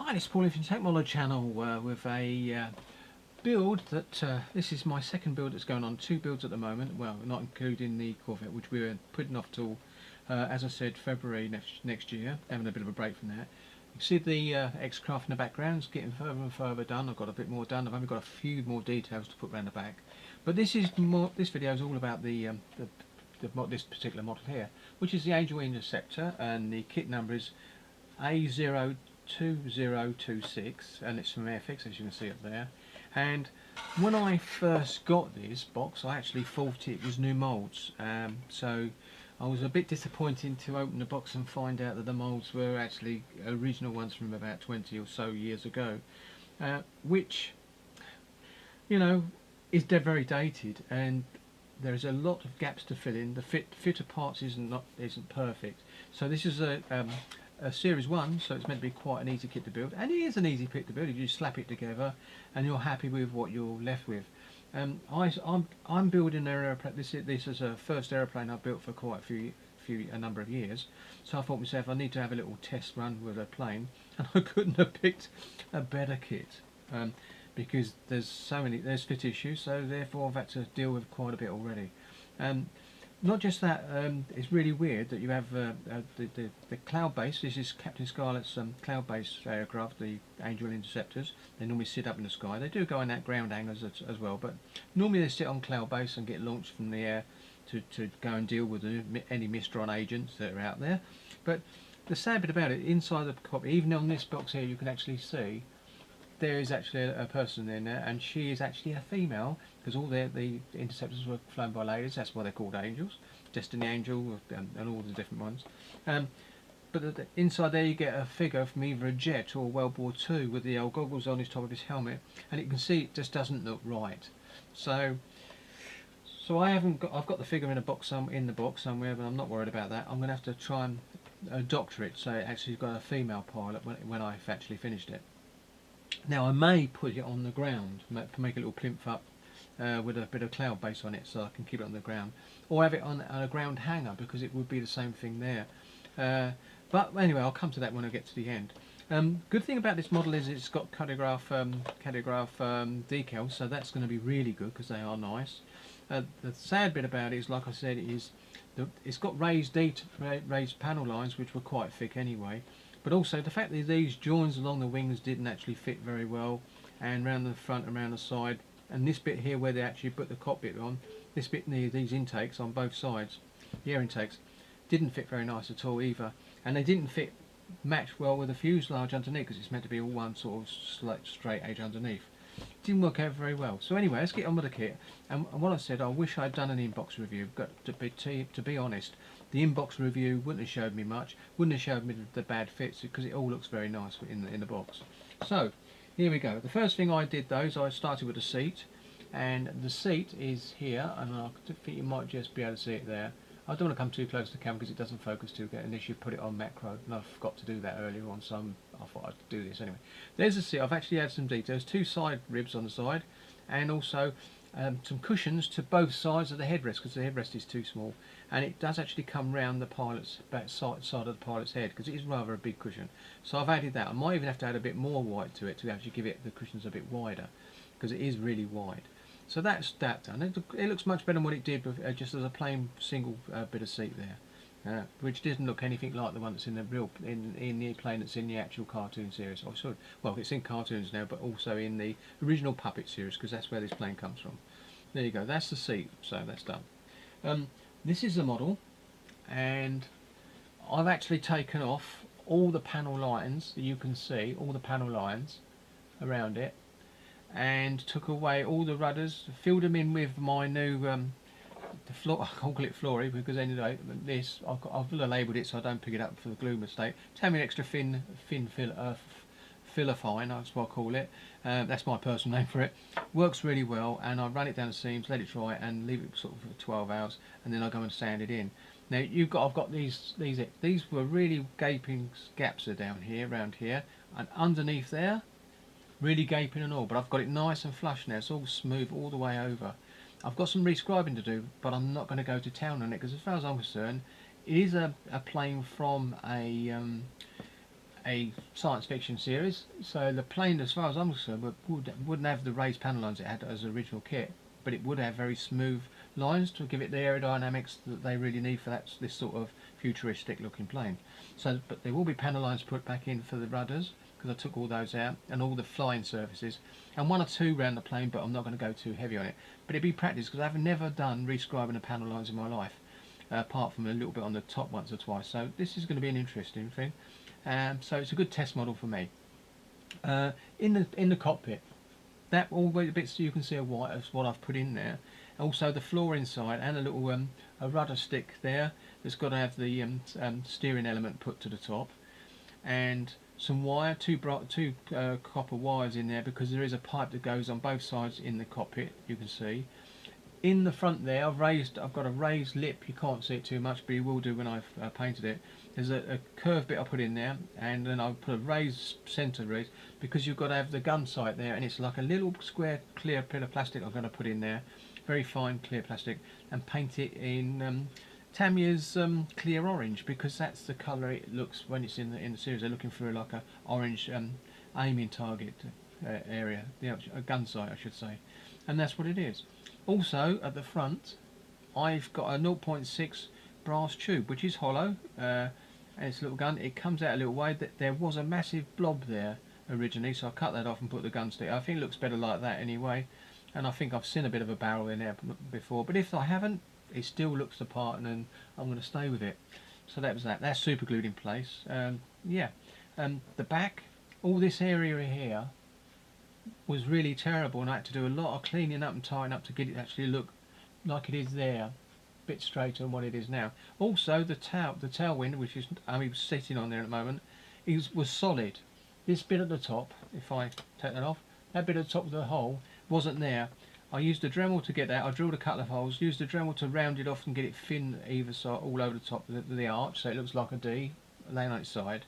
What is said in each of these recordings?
Hi, it's Paul from Technology Channel with a build that this is my second build that's going on. Two builds at the moment, well, not including the Corvette, which we were putting off till, as I said, February next year, having a bit of a break from that. You can see the X-Craft in the background. It's getting further and further done. I've got a bit more done. I've only got a few more details to put around the back. But this video is all about this particular model here, which is the Angel Interceptor, and the kit number is A02026, and it's from Airfix, as you can see up there. And when I first got this box, I actually thought it was new moulds, so I was a bit disappointed to open the box and find out that the moulds were actually original ones from about 20 or so years ago, which, you know, is very dated, and there's a lot of gaps to fill in. The fit of parts isn't perfect. So this is a Series 1, so it's meant to be quite an easy kit to build, and it is an easy kit to build if you slap it together and you're happy with what you're left with. I'm building an aeroplane. This is a first aeroplane I've built for quite a number of years. So I thought myself, I need to have a little test run with a plane, and I couldn't have picked a better kit because there's fit issues. So therefore I've had to deal with quite a bit already. Not just that, it's really weird that you have the cloud base. This is Captain Scarlet's cloud-based aircraft, the Angel Interceptors. They normally sit up in the sky. They do go in that ground hangars as well, but normally they sit on cloud base and get launched from the air to go and deal with any Mistron agents that are out there. But the sad bit about it, inside the cockpit, even on this box here, you can actually see there is actually a person in there, and she is actually a female, because all the interceptors were flown by ladies. That's why they're called angels, Destiny Angel, and all the different ones. But inside there you get a figure from either a jet or World War II with the old goggles on his top of his helmet, and you can see it just doesn't look right. So I've got the figure in the box somewhere, but I'm not worried about that. I'm going to have to try and doctor it so it actually got a female pilot when I've actually finished it. Now I may put it on the ground, make a little plinth up with a bit of cloud base on it, so I can keep it on the ground, or have it on a ground hanger, because it would be the same thing there. But anyway, I'll come to that when I get to the end. Good thing about this model is it's got cadograph decals, so that's going to be really good because they are nice. The sad bit about it is, like I said, it's got raised panel lines, which were quite thick anyway. But also the fact that these joins along the wings didn't actually fit very well, and around the front and around the side, and this bit here where they actually put the cockpit on, this bit near these intakes on both sides, the air intakes, didn't fit very nice at all either, and they didn't match well with the fuselage underneath, because it's meant to be all one sort of straight edge underneath. Didn't work out very well. So anyway, let's get on with the kit. And what I said, I wish I'd done an inbox review. But to be honest, the inbox review wouldn't have showed me much. Wouldn't have showed me the bad fits, because it all looks very nice in the box. So here we go. The first thing I did though is I started with the seat, and the seat is here, and I think you might just be able to see it there. I don't want to come too close to the camera because it doesn't focus too good unless you put it on macro, and I forgot to do that earlier on, so I thought I'd do this anyway. There's the seat. I've actually added some details, two side ribs on the side, and also some cushions to both sides of the headrest, because the headrest is too small, and it does actually come round the pilot's back side of the pilot's head, because it is rather a big cushion. So I've added that. I might even have to add a bit more white to it to actually give it the cushions a bit wider, because it is really wide. So that's that done. It looks much better than what it did with, just as a plain single bit of seat there, which doesn't look anything like the one that's in the plane that's in the actual cartoon series. Well, it's in cartoons now, but also in the original Puppet series, because that's where this plane comes from. There you go. That's the seat. So that's done. This is the model, and I've actually taken off all the panel lines that you can see, all the panel lines around it, and took away all the rudders, filled them in with my new the floor. I can't call it flooring, because anyway, this I've labelled it so I don't pick it up for the glue mistake. Tell me an extra thin filler fine, that's what I call it. That's my personal name for it. Works really well, and I run it down the seams, let it dry, and leave it sort of for 12 hours, and then I go and sand it in. Now I've got these were really gaping gaps are down here, around here, and underneath there, really gaping and all, but I've got it nice and flush now. It's all smooth all the way over. I've got some rescribing to do, but I'm not going to go to town on it, because as far as I'm concerned, it is a plane from a a science fiction series, so the plane, as far as I'm concerned, wouldn't have the raised panel lines it had as original kit, but it would have very smooth lines to give it the aerodynamics that they really need for this sort of futuristic looking plane. So, but there will be panel lines put back in for the rudders, because I took all those out, and all the flying surfaces, and one or two around the plane, but I'm not going to go too heavy on it. But it'd be practice, because I've never done rescribing the panel lines in my life, apart from a little bit on the top once or twice. So this is going to be an interesting thing. So it's a good test model for me. In the cockpit, that all the bits you can see are white is what I've put in there. Also the floor inside, and a little a rudder stick there that's got to have the steering element put to the top, and some wire, two copper wires in there, because there is a pipe that goes on both sides in the cockpit. You can see in the front there, I've got a raised lip. You can't see it too much, but you will do when I've painted it. There's a curved bit I put in there, and then I'll put a raised centre raise, because you've got to have the gun sight there, and it's like a little square clear bit of plastic I'm going to put in there, very fine clear plastic, and paint it in Tamiya's clear orange, because that's the colour it looks when it's in the series. They're looking for like a orange aiming target area, a gun sight I should say, and that's what it is. Also at the front I've got a 0.6 brass tube which is hollow, and it's a little gun. It comes out a little way. There was a massive blob there originally, so I cut that off and put the gun stick. I think it looks better like that anyway, and I think I've seen a bit of a barrel in there before, but if I haven't, it still looks the part, and then I'm going to stay with it. So that was that. That's super glued in place. Yeah, the back, all this area here was really terrible, and I had to do a lot of cleaning up and tidying up to get it actually look like it is there, a bit straighter than what it is now. Also the tailwind, which is I'm sitting on there at the moment, was solid. This bit at the top, if I take that off, that bit at the top of the hole wasn't there. I used a Dremel to get that. I drilled a couple of holes, used a Dremel to round it off and get it thin either side, all over the top of the arch, so it looks like a D laying on its side.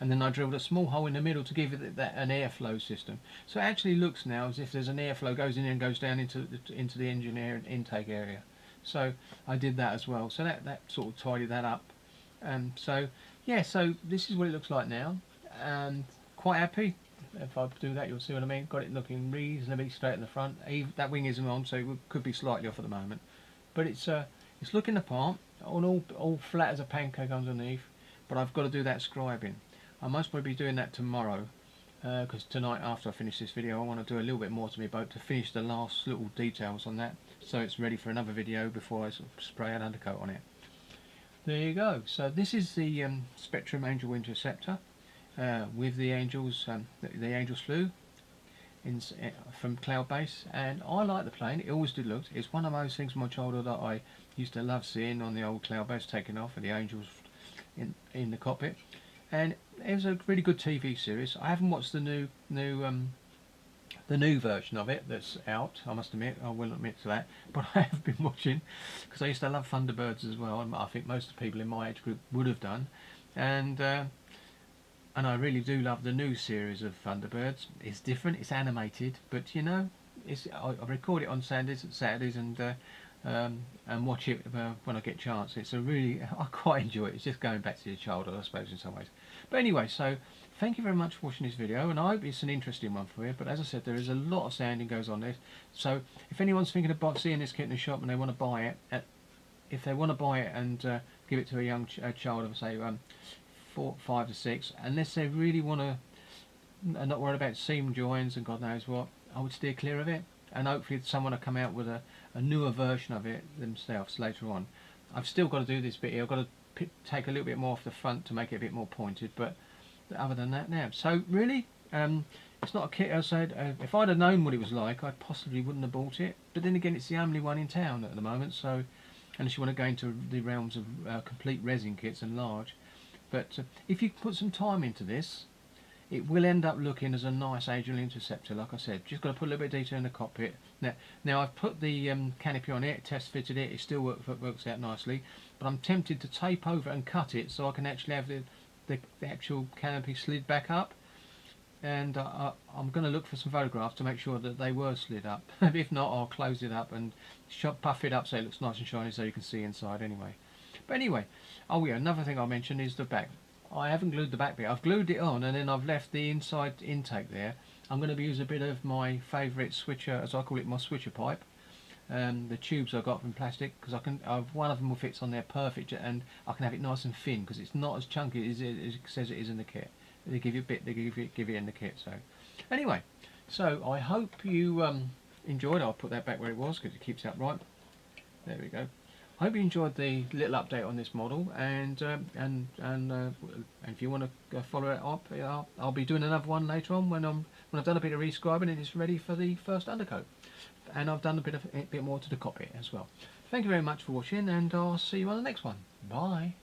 And then I drilled a small hole in the middle to give it an airflow system. So it actually looks now as if there's an airflow goes in and goes down into the engine air intake area. So I did that as well. So that sort of tidied that up. So yeah, so this is what it looks like now. And quite happy. If I do that, you'll see what I mean. Got it looking reasonably straight in the front. That wing isn't on, so it could be slightly off at the moment. But it's looking the part. All flat as a pancake underneath. But I've got to do that scribing. I most probably be doing that tomorrow, because tonight after I finish this video I want to do a little bit more to my boat to finish the last little details on that, so it's ready for another video before I sort of spray an undercoat on it. There you go. So this is the Spectrum Angel Interceptor with the Angels, the Angels flew from Cloud Base, and I like the plane. It always did look. It's one of those things in my childhood that I used to love seeing on the old Cloud Base taking off, and the Angels in the cockpit. And it was a really good TV series. I haven't watched the new version of it that's out, I must admit. I will admit to that, but I have been watching, because I used to love Thunderbirds as well, and I think most of the people in my age group would have done. And I really do love the new series of Thunderbirds. It's different, it's animated, but you know, I record it on Saturdays and watch it when I get a chance. I quite enjoy it. It's just going back to your childhood, I suppose, in some ways. But anyway, so thank you very much for watching this video, and I hope it's an interesting one for you. But as I said, there is a lot of sanding goes on this. So if anyone's thinking about seeing this kit in the shop and they want to buy it, if they want to buy it and give it to a young child of say 5 to 6, unless they really want to, and not worried about seam joins and God knows what, I would steer clear of it. And hopefully someone will come out with a newer version of it themselves later on. I've still got to do this bit here. I've got to take a little bit more off the front to make it a bit more pointed, but other than that now. So really, it's not a kit, as I said. If I'd have known what it was like, I possibly wouldn't have bought it. But then again, it's the only one in town at the moment, so unless you want to go into the realms of complete resin kits and large. But if you put some time into this, it will end up looking as a nice Angel Interceptor, like I said. Just got to put a little bit of detail in the cockpit. Now I've put the canopy on it, test fitted it, it still works out nicely, but I'm tempted to tape over and cut it so I can actually have the actual canopy slid back up. And I'm going to look for some photographs to make sure that they were slid up. If not, I'll close it up and puff it up so it looks nice and shiny so you can see inside anyway. But anyway, oh yeah, another thing I'll mention is the back. I haven't glued the back bit. I've glued it on and then I've left the inside intake there. I'm going to use a bit of my favourite switcher, as I call it, my switcher pipe. The tubes I got from plastic, because one of them will fit on there perfect, and I can have it nice and thin because it's not as chunky as it says it is in the kit. They give you a bit, they give it in the kit. So anyway, so I hope you enjoyed. I'll put that back where it was because it keeps it upright. There we go. I hope you enjoyed the little update on this model, and if you want to follow it up, I'll be doing another one later on when I've done a bit of rescribing and it's ready for the first undercoat, and I've done a bit more to the cockpit as well. Thank you very much for watching, and I'll see you on the next one. Bye.